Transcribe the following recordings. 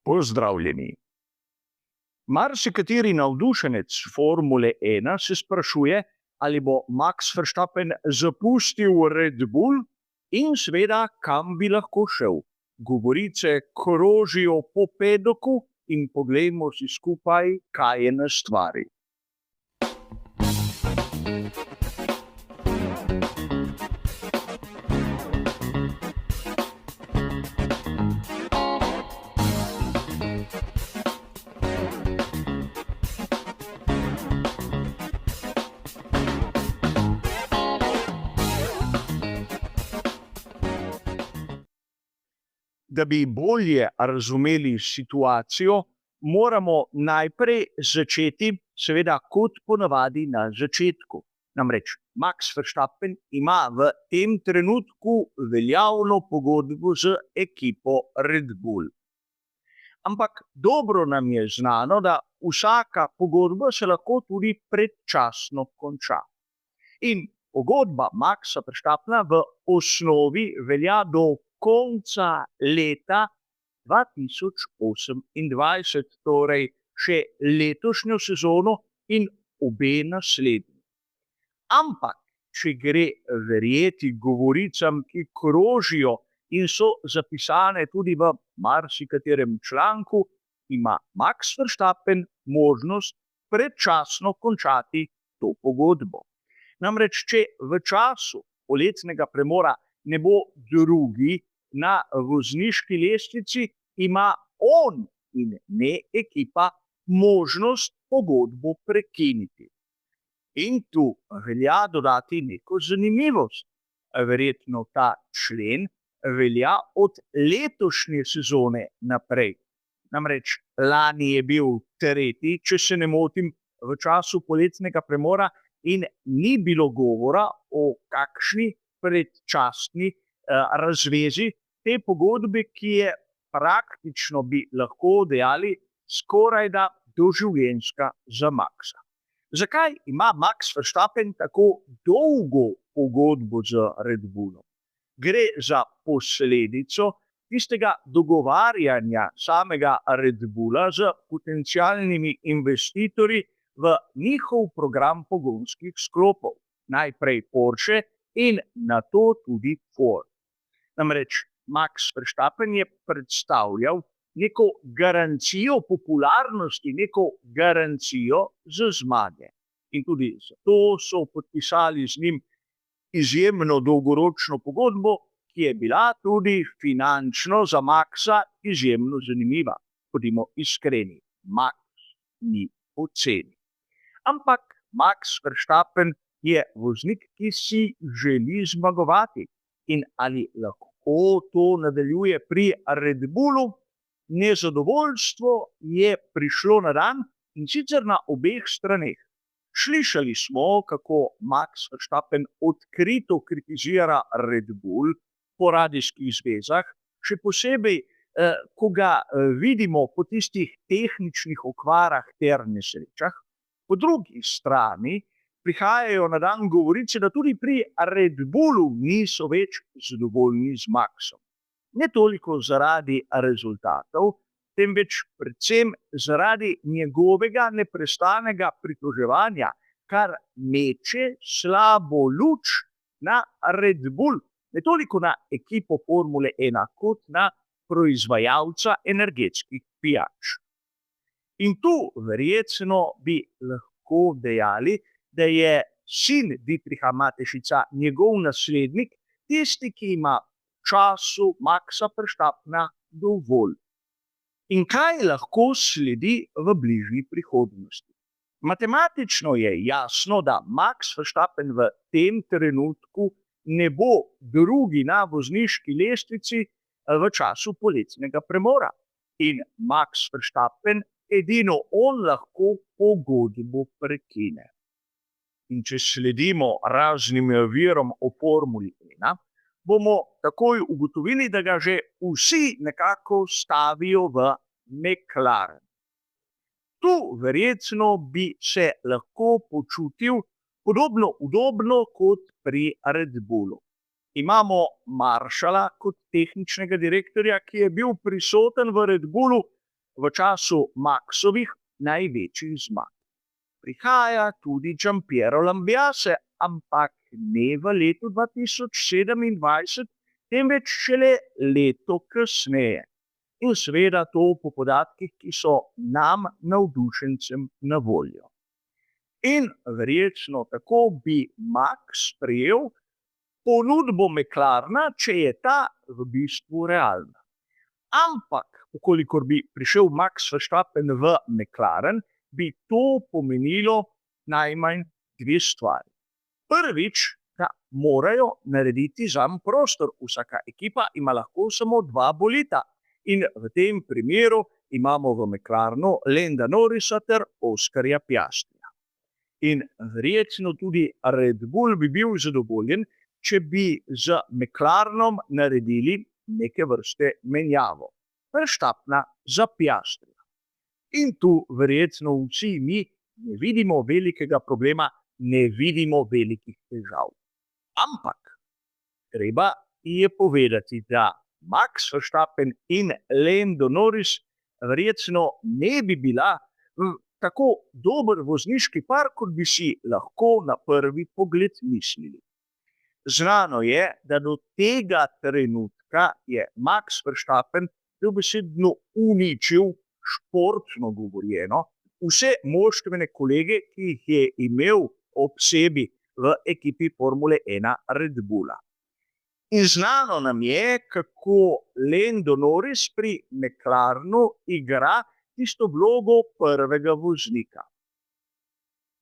Pozdravljeni. Marsikateri navdušenec Formule 1 se sprašuje, ali bo Max Verstappen zapustil Red Bull in seveda, kam bi lahko šel. Govorice krožijo po pedoku in poglejmo si skupaj, kaj je na stvari. Da bi bolje razumeli situacijo, moramo najprej začeti, seveda, kot ponavadi na začetku. Namreč Max Verstappen ima v tem trenutku veljavno pogodbo z ekipo Red Bull. Ampak dobro nam je znano, da vsaka pogodba se lahko tudi predčasno konča. In pogodba Maxa Verstappena v osnovi velja do konca leta 2028, torej še letošnjo sezono in obe naslednji. Ampak, če gre verjeti govoricam, ki krožijo in so zapisane tudi v marsikaterem članku, ima Max Verstappen možnost predčasno končati to pogodbo. Namreč, če v času poletnega premora ne bo drugi na vozniški lestvici, ima on in ne ekipa možnost pogodbo prekiniti. In tu velja dodati neko zanimivost. Verjetno ta člen velja od letošnje sezone naprej. Namreč lani je bil tretji, če se ne motim, v času poletnega premora in ni bilo govora o kakšni predčasni razvezi te pogodbe, ki je praktično, bi lahko dejali, skorajda doživljenjska za Maxa. Zakaj ima Max Verstappen tako dolgo pogodbo z Red Bullom? Gre za posledico tistega dogovarjanja samega Red Bulla z potencialnimi investitorji v njihov program pogonskih sklopov. Najprej Porsche in nato tudi Ford. Namreč Max Verstappen je predstavljal neko garancijo popularnosti, neko garancijo za zmage. In tudi zato so podpisali z njim izjemno dolgoročno pogodbo, ki je bila tudi finančno za Maxa izjemno zanimiva. Bodimo iskreni, Max ni poceni. Ampak Max Verstappen je voznik, ki si želi zmagovati. In ali lahko to nadaljuje pri Red Bullu? Nezadovoljstvo je prišlo na dan, in sicer na obeh straneh. Slišali smo, kako Max Verstappen odkrito kritizira Red Bull po radijskih zvezah, še posebej, ko ga vidimo po tistih tehničnih okvarah ter nesrečah. Po drugi strani prihajajo na dan govorice, da tudi pri Red Bullu niso več zadovoljni z Maxom. Ne toliko zaradi rezultatov, temveč predvsem zaradi njegovega neprestanega pritoževanja, kar meče slabo luč na Red Bull, ne toliko na ekipo Formule 1, kot na proizvajalca energetskih pijač. In tu verjetno bi lahko dejali, da je sin Dietricha Mateschitza, njegov naslednik, tisti, ki ima času Maxa Verstappena dovolj. In kaj lahko sledi v bližnji prihodnosti? Matematično je jasno, da Max Verstappen v tem trenutku ne bo drugi na vozniški lestvici v času poletnega premora. In Max Verstappen, edino on lahko pogodbo prekine. In če sledimo raznim virom o Formuli 1, bomo takoj ugotovili, da ga že vsi nekako stavijo v McLaren. Tu verjetno bi se lahko počutil podobno udobno kot pri Red Bullu. Imamo Maršala kot tehničnega direktorja, ki je bil prisoten v Red Bullu v času Maxovih največjih zmag. Prihaja tudi Giampiero Lambiase, ampak ne v letu 2027, temveč šele leto kasneje. In seveda to po podatkih, ki so nam navdušencem na voljo. In verjetno tako bi Max sprejel ponudbo McLarena, če je ta v bistvu realna. Ampak, ukolikor bi prišel Max Verstappen v McLaren, bi to pomenilo najmanj dve stvari. Prvič, da morajo narediti zanj prostor. Vsaka ekipa ima lahko samo dva bolida. In v tem primeru imamo v McLarenu Landa Norrisa ter Oscarja Piastrija. In verjetno tudi Red Bull bi bil zadovoljen, če bi z McLarenom naredili neke vrste menjavo. Verstappena za Piastrija. In tu verjetno vsi mi ne vidimo velikega problema, ne vidimo velikih težav. Ampak treba je povedati, da Max Verstappen in Lando Norris verjetno ne bi bila tako dober vozniški par, kot bi si lahko na prvi pogled mislili. Znano je, da do tega trenutka je Max Verstappen dobesedno uničil, športno govorjeno, vse moštvene kolege, ki jih je imel ob sebi v ekipi Formule 1 Red Bulla. In znano nam je, kako Lando Norris pri McLarenu igra tisto vlogo prvega voznika.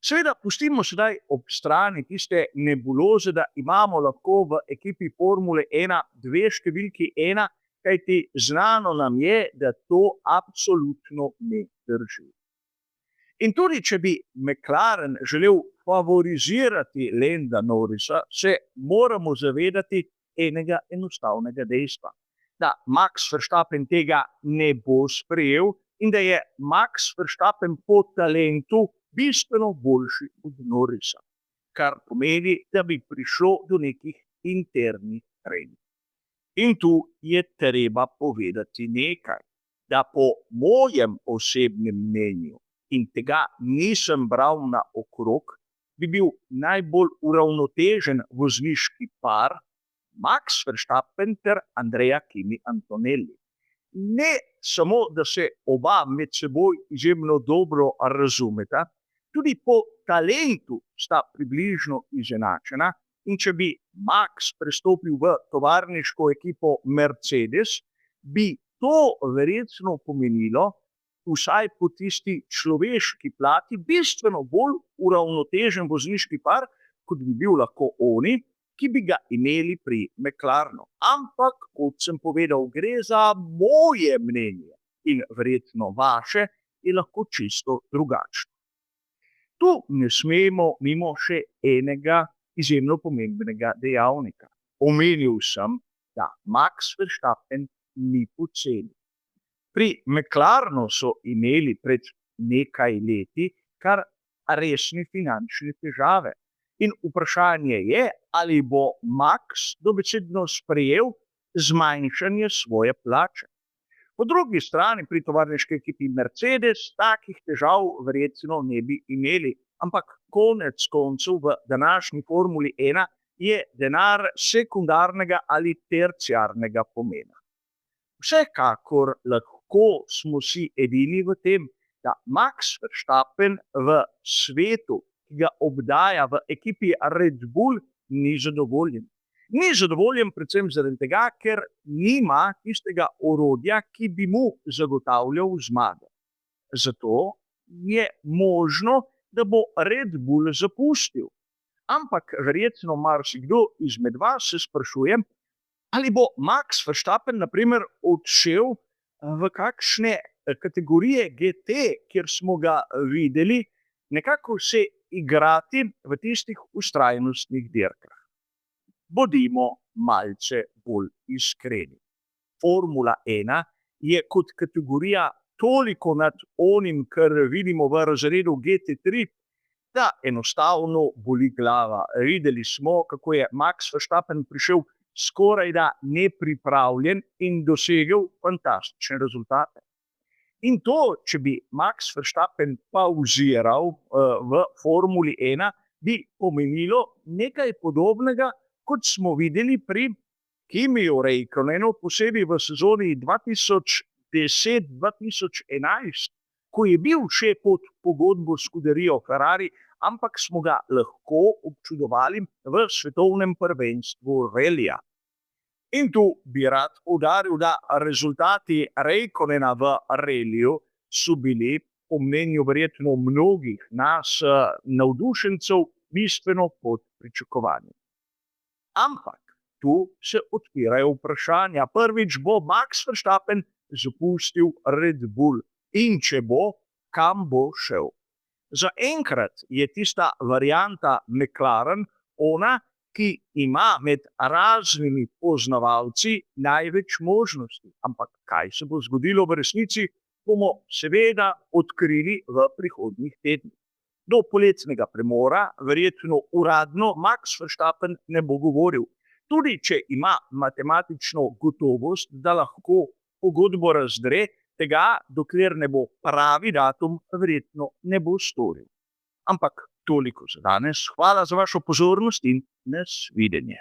Seveda pustimo sedaj ob strani tiste nebuloze, da imamo lahko v ekipi Formule 1 dve številki 1, kajti znano nam je, da to absolutno ne drži. In tudi, če bi McLaren želel favorizirati Landa Norrisa, se moramo zavedati enega enostavnega dejstva, da Max Verstappen tega ne bo sprejel in da je Max Verstappen po talentu bistveno boljši od Norrisa, kar pomeni, da bi prišlo do nekih internih trenj. In tu je treba povedati nekaj, da po mojem osebnem mnenju, in tega nisem bral naokrog, bi bil najbolj uravnotežen vozniški par Max Verstappen ter Andrea Kimi Antonelli. Ne samo, da se oba med seboj izjemno dobro razumeta, tudi po talentu sta približno izenačena. In če bi Max prestopil v tovarniško ekipo Mercedes, bi to verjetno pomenilo, vsaj po tisti človeški plati, bistveno bolj uravnotežen vozniški par, kot bi bil lahko oni, ki bi ga imeli pri McLarenu. Ampak, kot sem povedal, gre za moje mnenje in verjetno vaše je lahko čisto drugačno. Tu ne smemo mimo še enega izjemno pomembnega dejavnika. Omenil sem, da Max Verstappen ni poceni. Pri McLarenu so imeli pred nekaj leti kar resne finančne težave. In vprašanje je, ali bo Max dobesedno sprejel zmanjšanje svoje plače. Po drugi strani pri tovarniški ekipi Mercedes takih težav verjetno ne bi imeli. Ampak konec koncev v današnji Formuli 1 je denar sekundarnega ali terciarnega pomena. Vsekakor lahko smo si edini v tem, da Max Verstappen v svetu, ki ga obdaja v ekipi Red Bull, ni zadovoljen. Ni zadovoljen predvsem zaradi tega, ker nima tistega orodja, ki bi mu zagotavljal zmago. Zato je možno, da bo Red Bull zapustil. Ampak verjetno marsikdo izmed vas se sprašuje, ali bo Max Verstappen na primer odšel v kakšne kategorije GT, kjer smo ga videli nekako se igrati v tistih vztrajnostnih dirkah. Bodimo malce bolj iskreni. Formula 1 je kot kategorija toliko nad onim, kar vidimo v razredu GT3, da enostavno boli glava. Videli smo, kako je Max Verstappen prišel skorajda nepripravljen in dosegel fantastične rezultate. In to, če bi Max Verstappen pauziral v Formuli 1, bi pomenilo nekaj podobnega, kot smo videli pri Kimiju Räikkönenu, posebej v sezoni 2010-2011, ko je bil še pod pogodbo s skuderijo Ferrari, ampak smo ga lahko občudovali v svetovnem prvenstvu relija. In tu bi rad poudaril, da rezultati Räikkönena v reliju so bili, po mnenju verjetno mnogih nas navdušencev, bistveno pod pričakovanjem. Ampak tu se odpirajo vprašanja. Prvič, bo Max Verstappen zapustil Red Bull? In če bo, kam bo šel? Zaenkrat je tista varianta McLaren ona, ki ima med raznimi poznavalci največ možnosti. Ampak kaj se bo zgodilo v resnici, bomo seveda odkrili v prihodnjih tednih. Do poletnega premora verjetno uradno Max Verstappen ne bo govoril. Tudi če ima matematično gotovost, da lahko pogodbo razdre, tega, dokler ne bo pravi datum, verjetno ne bo storil. Ampak toliko za danes. Hvala za vašo pozornost in nasvidenje.